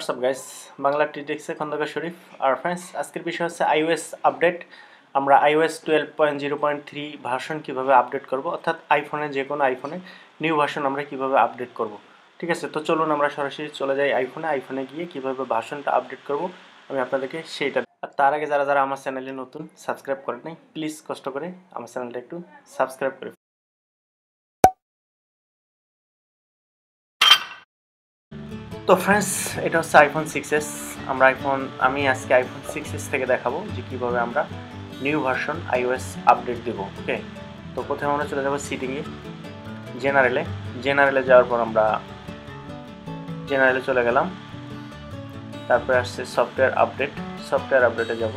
WhatsApp guys, Bangla টিটেক্সে Khandakar শরীফ। আর friends, আজকের বিষয় হচ্ছে iOS আপডেট। আমরা iOS 12.0.3 ভার্সন কীভাবে আপডেট করব, অর্থাৎ আইফোনে যে কোনো আইফোনে নিউ ভার্সন আমরা কীভাবে আপডেট করব। ঠিক আছে, তো চলুন আমরা সরাসরি চলে যাই আইফোনে গিয়ে কীভাবে ভার্সনটা আপডেট করব আমি আপনাদেরকে সেইটা। আর তার আগে যারা আমার চ্যানেলে নতুন সাবস্ক্রাইব করেন নাই, প্লিজ কষ্ট করে আমার চ্যানেলটা একটু সাবস্ক্রাইব করে। তো ফ্রেন্ডস, এটা হচ্ছে আইফোন 6s। আমি আজকে আইফোন 6s থেকে দেখাবো যে কীভাবে আমরা নিউ ভার্সন iOS আপডেট দেব। ওকে, তো প্রথমে আমরা চলে যাবো সিটিংয়ে, জেনারেলে যাওয়ার পর আমরা জেনারেলে চলে গেলাম। তারপরে আসছে সফটওয়্যার আপডেটে যাব।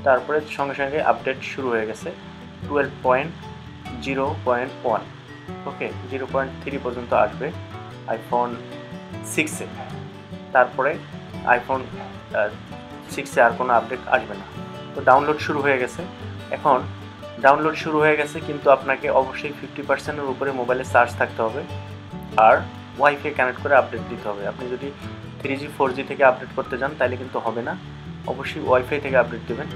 তারপরে সঙ্গে সঙ্গে আপডেট শুরু হয়ে গেছে 12.0.1। ওকে, 0.3 পর্যন্ত আসবে আইফোন 6-এ। তারপরে আইফোন 6-এ আর কোনো আপডেট আসবে না। তো ডাউনলোড শুরু হয়ে গেছে। এখন ডাউনলোড শুরু হয়ে গেছে, কিন্তু আপনাকে অবশ্যই 50%-এর উপরে মোবাইলে চার্জ থাকতে হবে আর ওয়াইফাই কানেক্ট করে আপডেট দিতে হবে। আপনি যদি 3G 4G থেকে আপডেট করতে যান তাহলে কিন্তু হবে না, অবশ্যই ওয়াইফাই থেকে আপডেট দেবেন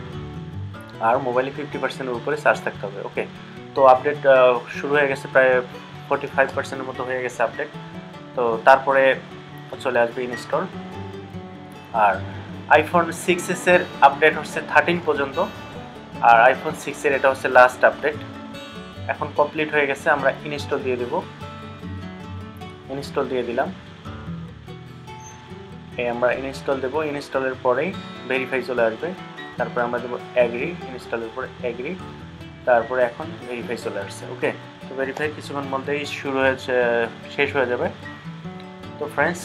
আর মোবাইলে 50%-এর উপরে চার্জ থাকতে হবে। ওকে, তো আপডেট শুরু হয়ে গেছে, প্রায় 45%-এর মতো হয়ে গেছে আপডেট। তো তারপরে চলে আসবে ইনস্টল। আর আইফোন 6s এর আপডেট হচ্ছে 13 পর্যন্ত, আর আইফোন 6-এর এটা হচ্ছে লাস্ট আপডেট। এখন কমপ্লিট হয়ে গেছে, আমরা ইনস্টল দিয়ে দেব। ইনস্টল দিয়ে দিলাম। আমরা ইনস্টল দেব। ইনস্টলের পরেই ভেরিফাই চলে আসবে। তারপরে আমরা দেবো অ্যাগ্রি। ইনস্টলের পরে অ্যাগ্রি, তারপরে এখন ভেরিফাই চলে আসছে। ওকে, তো ভেরিফাই কিছুক্ষণ মধ্যেই শেষ হয়ে যাবে। তো ফ্রেন্ডস,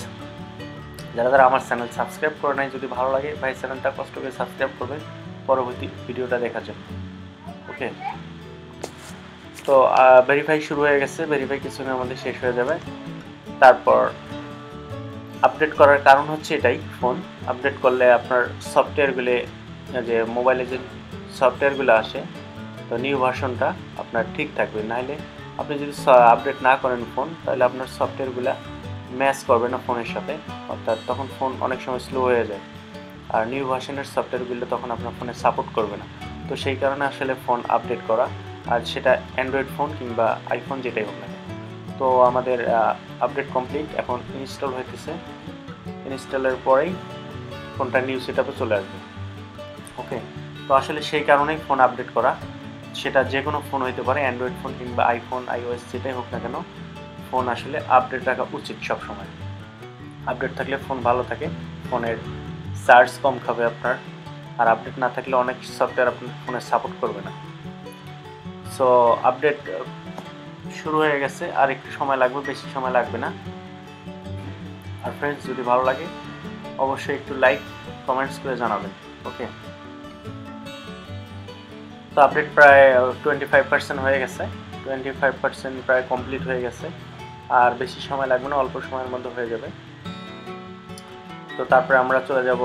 যারা আমার চ্যানেল সাবস্ক্রাইব করে নাই, যদি ভালো লাগে ভাই চ্যানেলটা কষ্ট করে সাবস্ক্রাইব করবেন পরবর্তী ভিডিওটা দেখার জন্য। ওকে, তো ভেরিফাই শুরু হয়ে গেছে। ভেরিফাই কিছুক্ষণের মধ্যে শেষ হয়ে যাবে। তারপর আপডেট করার কারণ হচ্ছে এটাই, ফোন আপডেট করলে আপনার সফটওয়্যারগুলো, যে মোবাইলে যে সফটওয়্যারগুলো আসে, তো নিউ ভার্সনটা আপনার ঠিক থাকবে। নাহলে আপনি যদি আপডেট না করেন ফোন, তাহলে আপনার সফটওয়্যারগুলো ম্যাচ করবে না ফোনের সাথে, অর্থাৎ তখন ফোন অনেক সময় স্লো হয়ে যায় আর নিউ ভার্সনের সফটওয়্যারগুলো তখন আপনার ফোনে সাপোর্ট করবে না। তো সেই কারণে আসলে ফোন আপডেট করা, আর সেটা অ্যান্ড্রয়েড ফোন কিংবা আইফোন যেটাই হোক না। তো আমাদের আপডেট কমপ্লিট, এখন ইনস্টল হইতেছে। ইনস্টলের পরেই ফোনটা নিউ সেটআপে চলে আসবে। ওকে, তো আসলে সেই কারণেই ফোন আপডেট করা, সেটা যে কোনো ফোন হইতে পারে, অ্যান্ড্রয়েড ফোন কিংবা আইফোন iOS যেটাই হোক না কেন, ফোন আসলে আপডেট রাখা উচিত সব সময়। আপডেট থাকলে ফোন ভালো থাকে, ফোনের চার্জ কম খাবে আপনার, আর আপডেট না থাকলে অনেক সফটওয়্যার আপনার ফোনে সাপোর্ট করবে না। সো আপডেট শুরু হয়ে গেছে, আর একটু সময় লাগবে, বেশি সময় লাগবে না। আর ফ্রেন্ডস, যদি ভালো লাগে অবশ্যই একটু লাইক কমেন্টস করে জানাবেন। ওকে, তো আপডেট প্রায় 25% হয়ে গেছে, 25% প্রায় কমপ্লিট হয়ে গেছে, আর বেশি সময় লাগবে না, অল্প সময়ের মধ্যে হয়ে যাবে। তো তারপরে আমরা চলে যাব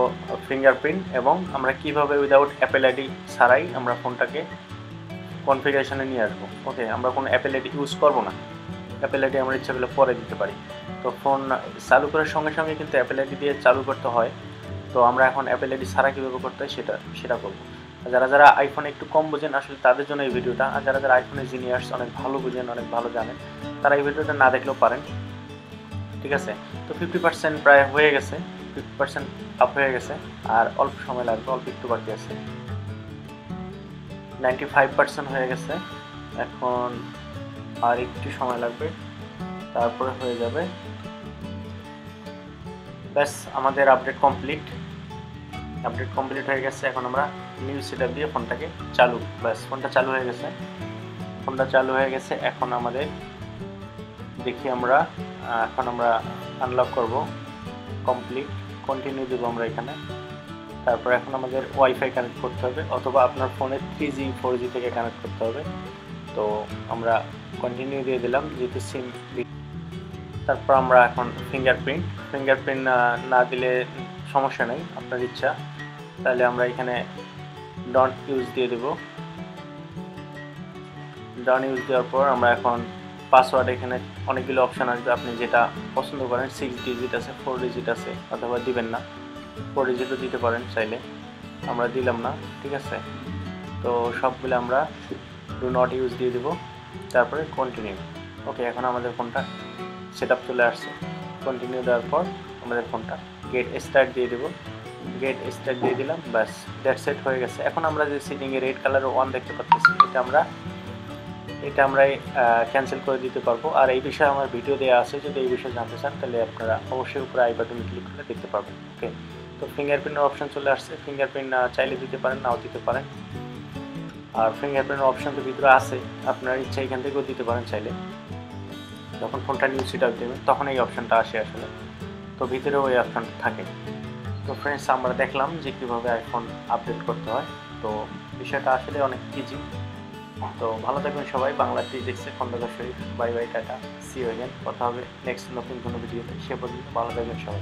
ফিঙ্গারপ্রিন্ট, এবং আমরা কিভাবে উইদাউট অ্যাপেল আইডি ছাড়াই আমরা ফোনটাকে কনফিগারেশনে নিয়ে আসবো। ওকে, আমরা কোনো অ্যাপেল আইডি ইউজ করব না, অ্যাপেল আইডি আমরা ইচ্ছা করলে পরে দিতে পারি। তো ফোন চালু করার সঙ্গে সঙ্গে কিন্তু অ্যাপেল আইডি দিয়ে চালু করতে হয়। তো আমরা এখন অ্যাপেল আইডি ছাড়া কীভাবে করতে হয় সেটা করবো। যারা আইফোনে একটু কম বোঝেন, আসলে তাদের জন্য এই ভিডিওটা। আর যারা আইফোনে জিনিয়ার্স, অনেক ভালো বোঝেন, অনেক ভালো জানেন, তারা এই ভিডিওটা না দেখলেও পারেন। ঠিক আছে, তো 50% প্রায় হয়ে গেছে, 50% আপ হয়ে গেছে, আর অল্প সময় লাগবে, অল্প একটু বাকি আছে। 95% হয়ে গেছে, এখন আর একটু সময় লাগবে, তারপরে হয়ে যাবে। ব্যাস, আমাদের আপডেট কমপ্লিট হয়ে গেছে। এখন আমরা নিউ সেটআপ দিয়ে ফোনটাকে ব্যাস, ফোনটা চালু হয়ে গেছে। এখন আমাদের দেখি এখন আমরা আনলক করব, কন্টিনিউ দেবো আমরা এখানে। তারপর এখন আমাদের ওয়াইফাই কানেক্ট করতে হবে, অথবা আপনার ফোনে 3G 4G থেকে কানেক্ট করতে হবে। তো আমরা কন্টিনিউ দিয়ে দিলাম, যেহেতু সিম। তারপর আমরা এখন ফিঙ্গারপ্রিন্ট না দিলে সমস্যা নেই, আপনার ইচ্ছা। তাহলে আমরা এখানে ডন্ট ইউজ দিয়ে দেব। ডন ইউজ দেওয়ার পর আমরা এখন পাসওয়ার্ড এখানে অনেকগুলো অপশান আসবে, আপনি যেটা পছন্দ করেন। 6 ডিজিট আছে, 4 ডিজিট আছে, অথবা দিবেন না 4 ডিজিটও দিতে পারেন চাইলে, আমরা দিলাম না, ঠিক আছে। তো সবগুলো আমরা ডু নট ইউজ দিয়ে দেবো, তারপরে কন্টিনিউ। ওকে, এখন আমাদের ফোনটা সেট আপ চলে আসছে। কন্টিনিউ দেওয়ার পর আমাদের ফোনটা গেট স্টার্ট দিয়ে দেবো, গেট স্টার্ট দিয়ে দিলাম, ব্যাস দ্যাট সেট হয়ে গেছে। এখন আমরা যে সেটিংয়ে রেড কালারের 1 দেখতে পাচ্ছি, এটা আমরা ক্যান্সেল করে দিতে পারবো। আর এই বিষয়ে আমার ভিডিও দেওয়া আছে, যদি এই বিষয়ে জানতে চান তাহলে আপনারা অবশ্যই উপরে আই বাটনে ক্লিক করে দেখতে পারবেন। ওকে, তো ফিঙ্গারপ্রিন্টের অপশান চলে আসছে। ফিঙ্গারপ্রিন্ট চাইলে দিতে পারেন, নাও দিতে পারেন। আর ফিঙ্গারপ্রিন্টের অপশান তো ভিতরে আছে, আপনার ইচ্ছা এখান থেকেও দিতে পারেন চাইলে। যখন ফোনটা নিউ সেট আপ দেবেন তখন এই অপশানটা আসে আসলে, তো ভিতরেও এই অপশানটা থাকে। তো ফ্রেন্ডস, আমরা দেখলাম যে কীভাবে আইফোন আপডেট করতে হয়। তো বিষয়টা আসলে অনেক ইজি। তো ভালো থাকবেন সবাই। বাংলা টিপসে Khondokar Sharif, bye bye, tata, see you again. কথা হবে নেক্সট নতুন কোনো ভিডিওতে, সে পর্যন্ত ভালো থাকবেন সবাই।